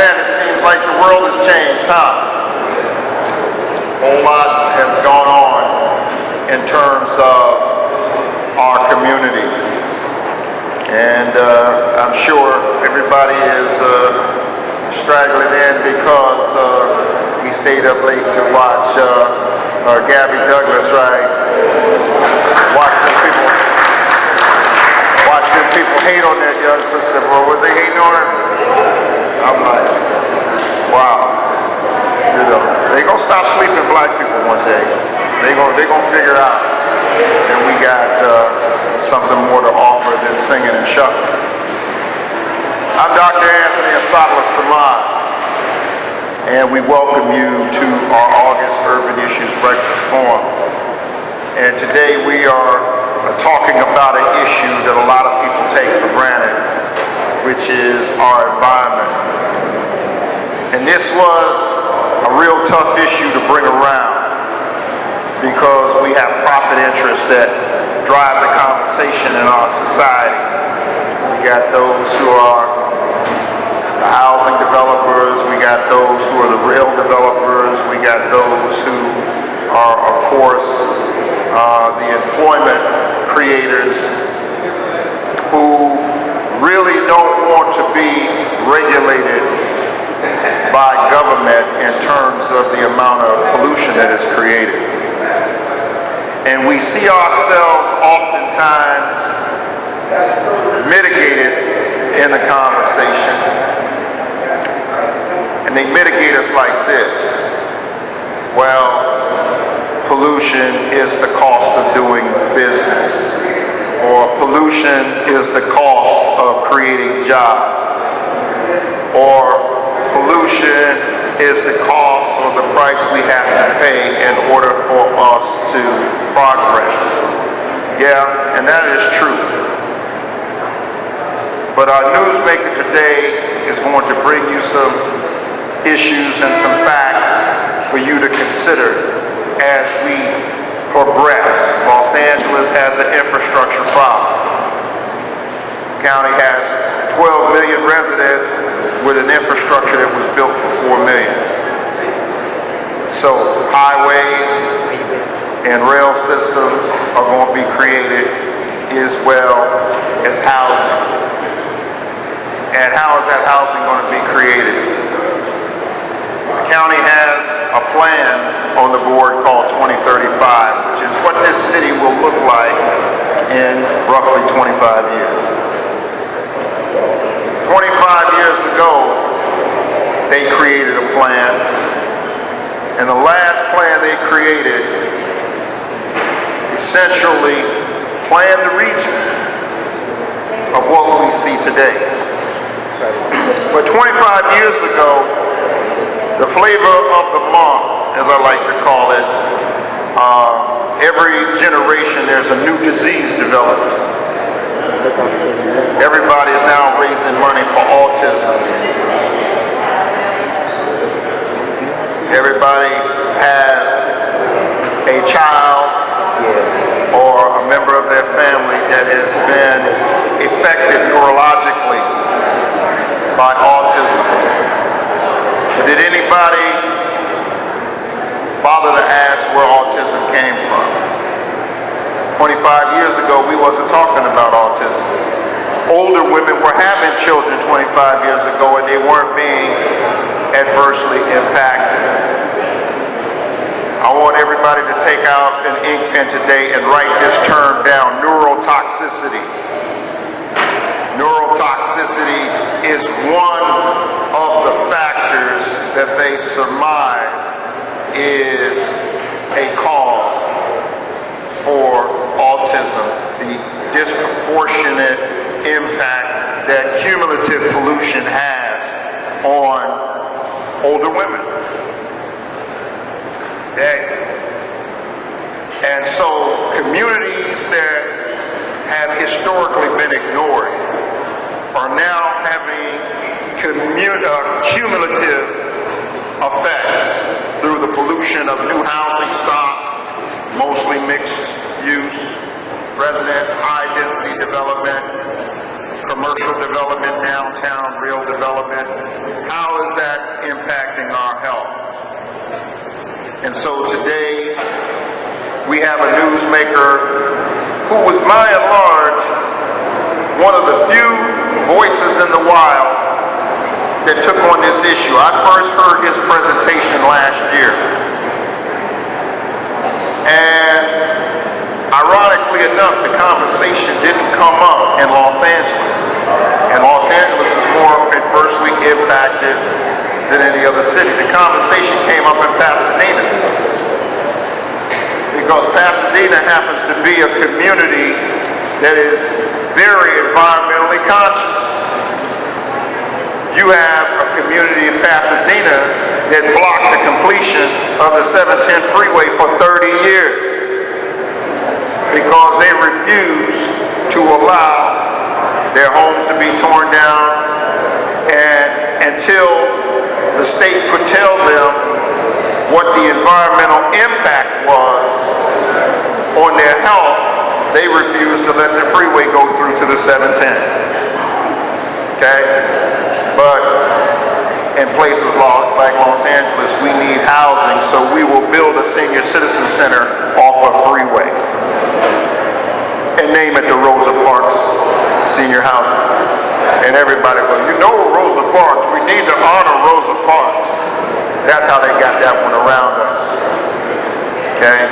then, it seems like the world has changed, huh? A whole lot has gone on in terms of our community. And I'm sure everybody is straggling in because we stayed up late to watch Gabby Douglas, right? Watch them people hate on that young sister. Well, was they hating on her? I'm like, wow. You know, they gonna stop sleeping black people one day. They gonna figure out that we got something more to offer than singing and shuffling. I'm Dr. Anthony Asadullah Samad, and we welcome you to our August Urban Issues Breakfast Forum. And today we are talking about an issue that a lot of people take for granted, which is our environment. And this was a real tough issue to bring around because we have profit interests that drive the conversation in our society. We got those who are the housing developers, we got those who are the rail developers, we got those who are, of course, the employment creators who really don't want to be regulated by government in terms of the amount of pollution that is created. And we see ourselves oftentimes mitigated in the conversation. And they mitigate us like this. Well, pollution is the cost of doing business, or pollution is the cost of creating jobs, or pollution is the cost or the price we have to pay in order for us to progress. Yeah, and that is true. But our newsmaker today is going to bring you some issues and some facts for you to consider as we progress. Los Angeles has an infrastructure problem. The county has 12 million residents with an infrastructure that was built for 4 million. So highways and rail systems are going to be created as well as housing. And how is that housing going to be created? The county has a plan on the board called 2035, which is what this city will look like in roughly 25 years. 25 years ago, they created a plan, and the last plan they created essentially planned the region of what we see today. But 25 years ago, the flavor of the month, as I like to call it, every generation there's a new disease developed. Everybody is now raising money for autism. Everybody has a child or a member of their family that has been affected neurologically by autism. But did anybody bother to ask where autism came from? 25 years ago, we wasn't talking about autism. Older women were having children 25 years ago, and they weren't being adversely impacted. I want everybody to take out an ink pen today and write this term down: neurotoxicity. Neurotoxicity is one of the factors that they surmise is a cause for autism, the disproportionate impact that cumulative pollution has on older women. Okay? And so communities that have historically been ignored are now having cumulative effects through the pollution of new housing stock, mostly mixed use, residence, high density development, commercial development, downtown, real development. How is that And so today we have a newsmaker who was by and large one of the few voices in the wild that took on this issue. I first heard his presentation last year. And ironically enough, the conversation didn't come up in Los Angeles. And Los Angeles is more adversely impacted than any other city. The conversation came up in Pasadena, because Pasadena happens to be a community that is very environmentally conscious. You have a community in Pasadena that blocked the completion of the 710 freeway for 30 years because they refuse to allow their homes to be torn down, and until the state could tell them what the environmental impact was on their health, they refused to let the freeway go through to the 710. Okay? But in places like Los Angeles, we need housing, so we will build a senior citizen center off a freeway and name it the Rosa Parks Senior Housing. And everybody goes, you know Rosa Parks, we need to honor Rosa Parks. That's how they got that one around us. Okay?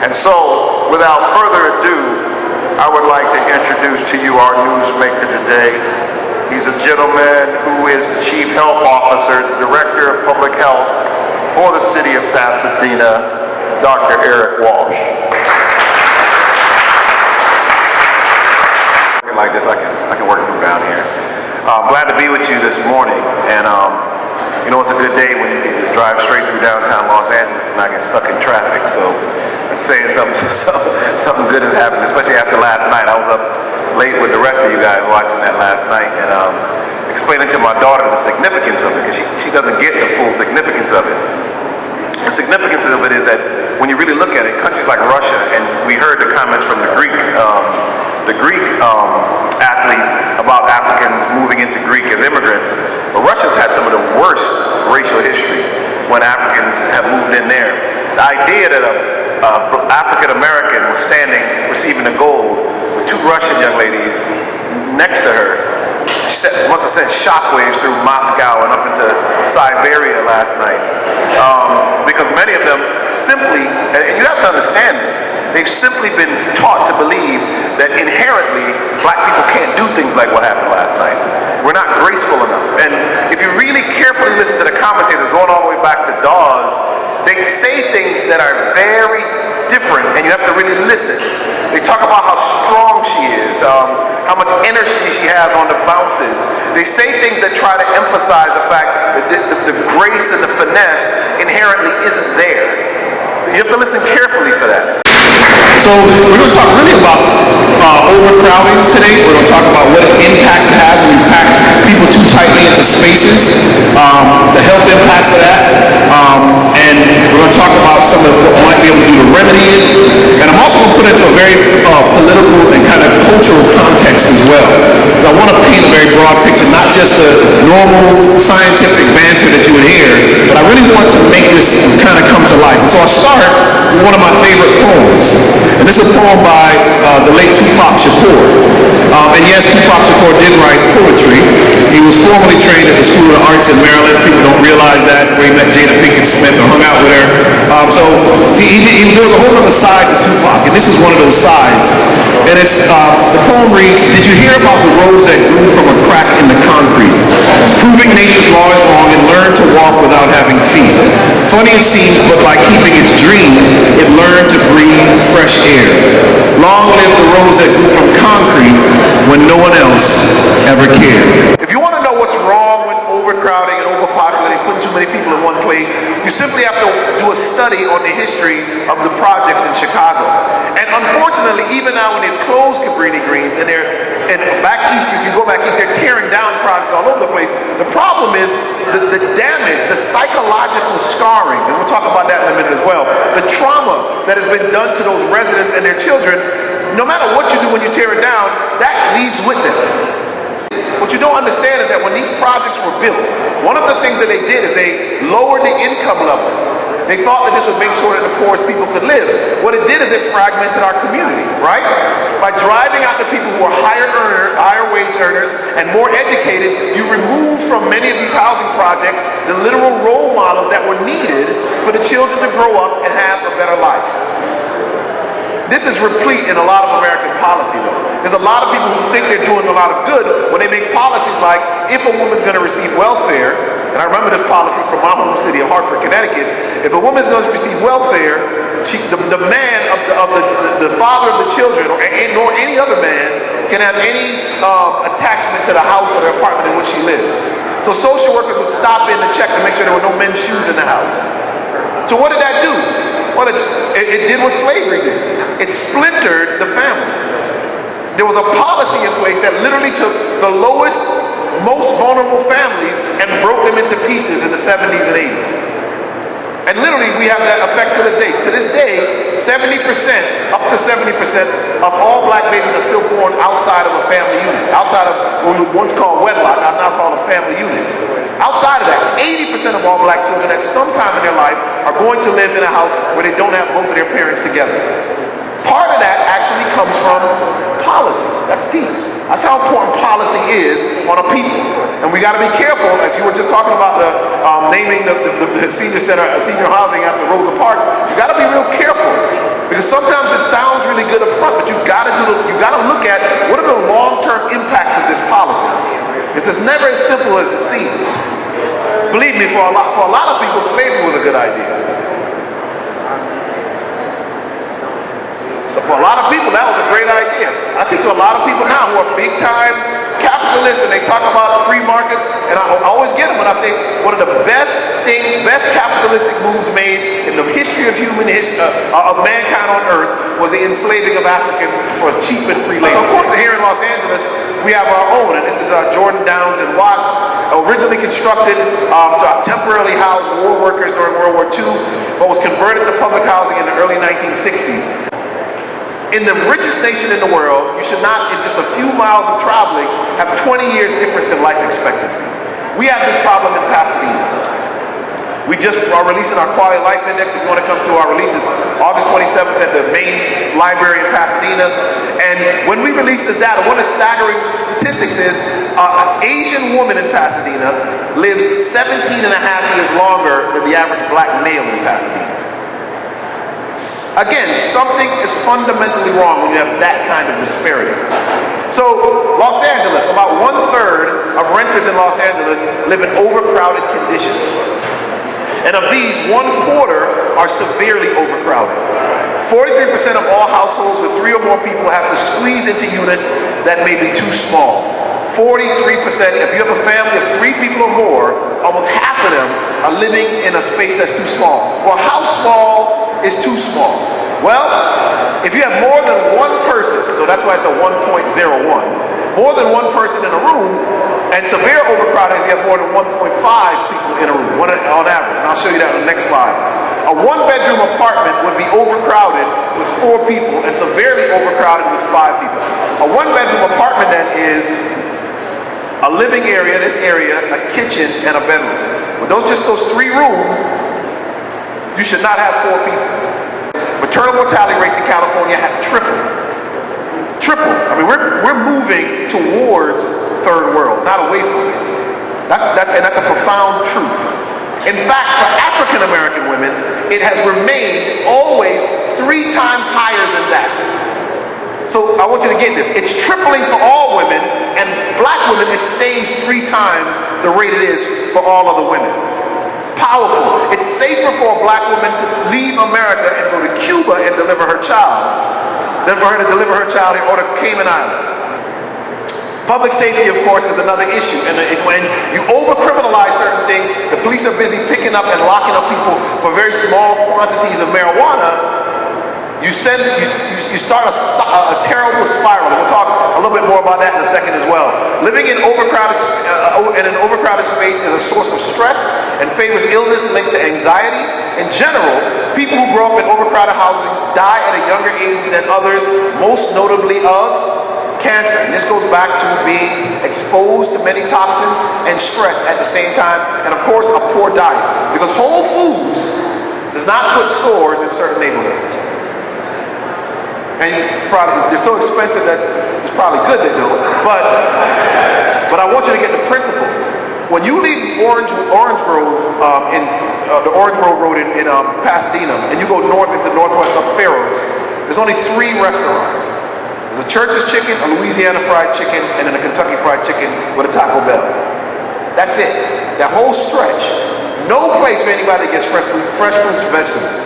And so, without further ado, I would like to introduce to you our newsmaker today. He's a gentleman who is the Chief Health Officer, the Director of Public Health for the City of Pasadena, Dr. Eric Walsh. Like this, I can work it from down here. Glad to be with you this morning, and you know, it's a good day when you can just drive straight through downtown Los Angeles and not get stuck in traffic. So it's saying something good has happened, especially after last night. I was up late with the rest of you guys watching that last night, and explaining to my daughter the significance of it, because she doesn't get the full significance of it. The significance of it is that when you really look at it, countries like Russia, and we heard the comments from the Greek athlete about Africans moving into Greek as immigrants, but Russia's had some of the worst racial history when Africans have moved in there. The idea that an African American was standing receiving the gold with two Russian young ladies next to her must have sent shockwaves through Moscow and up into Siberia last night. Because many of them simply, and you have to understand this, they've simply been taught to believe that inherently black people can't do things like what happened last night. We're not graceful enough. And if you really carefully listen to the commentators going all the way back to Dawes, they say things that are very different, and you have to really listen. They talk about how strong she is, how much energy she has on the bounces. They say things that try to emphasize the fact that the grace and the finesse inherently isn't there. You have to listen carefully for that. So we're going to talk really about overcrowding today. We're going to talk about what impact it has when you pack people too tightly into spaces, the health impacts of that, and we're going to talk about some of what we might be able to do to remedy it. And I'm also going to put it into a very political and kind of cultural context as well, because I want to paint a very broad picture, not just the normal scientific banter that you would hear, but I really want to make this kind of come to life. And so I'll start with one of my favorite poems. And this is a poem by the late Tupac Shakur. And yes, Tupac Shakur did write poetry. He was formally trained at the School of the Arts in Maryland. People don't realize that, where he met Jada Pinkett Smith or hung out with her. So there was a whole other side to Tupac, and this is one of those sides. And it's the poem reads, "Did you hear about the roads that grew from a crack in the concrete? Proving nature's law is wrong and learned to walk without having feet. Funny it seems, but by keeping its dreams, it learned to breathe fresh air. Long live the roads that grew from concrete when no one else ever cared." If you want to know what's wrong with overcrowding and overpopulating, putting too many people in one place, you simply have to do a study on the history of the projects in Chicago. And unfortunately, even now when they've closed Cabrini Greens and back east, if you go back east, they're tearing down projects all over the place. The problem is the damage, the psychological scarring, and we'll talk about that in a minute as well, the trauma that has been done to those residents and their children. No matter what you do when you tear it down, that leaves with them. What you don't understand is that when these projects were built, one of the things that they did is they lowered the income level They thought that this would make sure that the poorest people could live. What it did is it fragmented our community, right? By driving out the people who are higher wage earners and more educated, you remove from many of these housing projects the literal role models that were needed for the children to grow up and have a better life. This is replete in a lot of American policy, though. There's a lot of people who think they're doing a lot of good when they make policies like, if a woman's going to receive welfare, and I remember this policy from my home city of Hartford, Connecticut, if a woman's going to receive welfare, the man of the father of the children, nor any other man, can have any attachment to the house or the apartment in which she lives. So social workers would stop in to check to make sure there were no men's shoes in the house. So what did that do? Well, it did what slavery did. It splintered the family. There was a policy in place that literally took the lowest, most vulnerable families and broke them into pieces in the 70s and 80s. And literally, we have that effect to this day. To this day, 70%, up to 70% of all black babies are still born outside of a family unit. Outside of what we once called wedlock, I've now called a family unit. Outside of that, 80% of all black children at some time in their life are going to live in a house where they don't have both of their parents together. Part of that actually comes from policy. That's deep. That's how important policy is on a people. And we got to be careful, as you were just talking about naming the senior center, senior housing after Rosa Parks. You got to be real careful, because sometimes it sounds really good up front, but you got to look at what are the long-term impacts of this policy. It's never as simple as it seems. Believe me, for a lot of people, slavery was a good idea. So for a lot of people, that was a great idea. I think to a lot of people now who are big-time capitalists, and they talk about free markets, and I always get them when I say one of the best capitalistic moves made in the history of of mankind on earth was the enslaving of Africans for cheap and free labor. So of course, here in Los Angeles, we have our own, and this is Jordan Downs and Watts, originally constructed to temporarily house war workers during World War II, but was converted to public housing in the early 1960s. In the richest nation in the world, you should not, in just a few miles of traveling, have 20 years difference in life expectancy. We have this problem in Pasadena. We just are releasing our quality of life index. If you want to come to our release, it's August 27th at the main library in Pasadena. And when we release this data, one of the staggering statistics is an Asian woman in Pasadena lives 17 and a half years longer than the average black male in Pasadena. Again, something is fundamentally wrong when you have that kind of disparity. So, Los Angeles, about 1/3 of renters in Los Angeles live in overcrowded conditions. And of these, 1/4 are severely overcrowded. 43% of all households with 3 or more people have to squeeze into units that may be too small. 43%, if you have a family of 3 people or more, almost half of them are living in a space that's too small. Well, how small is too small? Well, if you have more than one person, so that's why it's a 1.01, more than one person in a room, and severe overcrowding if you have more than 1.5 people in a room, on average, and I'll show you that on the next slide. A 1-bedroom apartment would be overcrowded with 4 people and severely overcrowded with 5 people. A 1-bedroom apartment then is a living area, this area, a kitchen, and a bedroom. With those 3 rooms, you should not have 4 people. Maternal mortality rates in California have tripled. Tripled. I mean, we're moving towards third world, not away from it. That's a profound truth. In fact, for African American women, it has remained always 3 times higher than that. So I want you to get this. It's tripling for all women, and black women, it stays 3 times the rate it is for all other women. Powerful. It's safer for a black woman to leave America and go to Cuba and deliver her child than for her to deliver her child here or the Cayman Islands. Public safety, of course, is another issue. And when you over-criminalize certain things, the police are busy picking up and locking up people for very small quantities of marijuana. You start a terrible spiral. And we'll talk a little bit more about that in a second as well. Living in an overcrowded space is a source of stress and favors illness linked to anxiety. In general, people who grow up in overcrowded housing die at a younger age than others, most notably of cancer. And this goes back to being exposed to many toxins and stress at the same time, and of course a poor diet. Because whole foods, does not put stores in certain neighborhoods. And they're so expensive that it's probably good they don't. But I want you to get the principle. When you leave Orange Grove the Orange Grove Road in Pasadena, and you go north into northwest up Fair Oaks, there's only 3 restaurants. There's a Church's Chicken, a Louisiana Fried Chicken, and then a Kentucky Fried Chicken with a Taco Bell. That's it. That whole stretch. No place for anybody that gets fresh fruits and vegetables.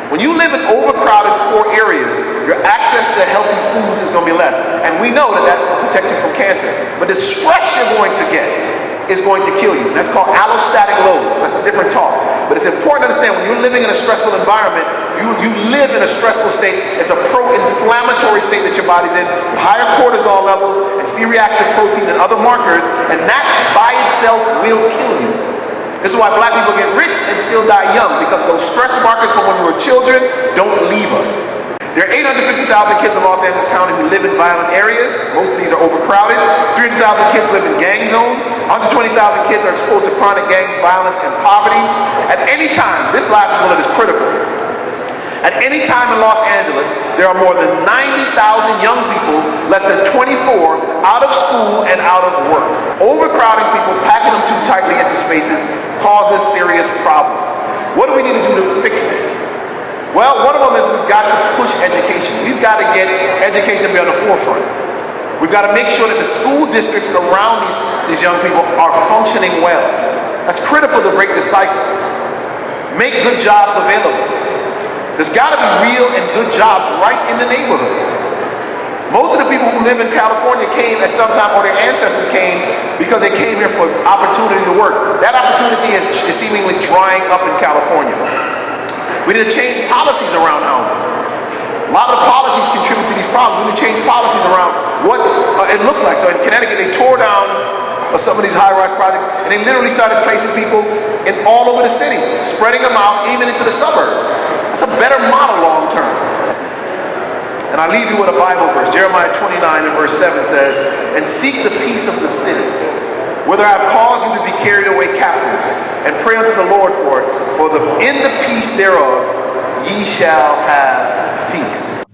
When you live in overcrowded, poor areas, your access to healthy foods is going to be less. And we know that that's going to protect you from cancer. But the stress you're going to get is going to kill you. And that's called allostatic load. That's a different talk. But it's important to understand when you're living in a stressful environment, you live in a stressful state. It's a pro-inflammatory state that your body's in, with higher cortisol levels and C-reactive protein and other markers, and that by itself will kill you. This is why black people get rich and still die young, because those stress markers from when we were children don't leave us. There are 850,000 kids in Los Angeles County who live in violent areas. Most of these are overcrowded. 300,000 kids live in gang zones. 120,000 kids are exposed to chronic gang violence and poverty. At any time, this last bullet is critical. At any time in Los Angeles, there are more than 90,000 young people, less than 24, out of school and out of work. Overcrowding people, packing them too tightly into spaces, causes serious problems. What do we need to do to fix this? Well, one of them is we've got to push education. We've got to get education to be on the forefront. We've got to make sure that the school districts around these young people are functioning well. That's critical to break the cycle. Make good jobs available. There's got to be real and good jobs right in the neighborhood. Most of the people who live in California came at some time, or their ancestors came, because they came here for opportunity to work. That opportunity is seemingly drying up in California. We need to change policies around housing. A lot of the policies contribute to these problems. We need to change policies around what it looks like. So in Connecticut, they tore down some of these high-rise projects, and they literally started placing people in all over the city, spreading them out even into the suburbs. That's a better model long term. And I leave you with a Bible verse. Jeremiah 29 and verse 7 says, "And seek the peace of the city, whither I have caused you to be carried away captives, and pray unto the Lord for it, for in the peace thereof ye shall have peace."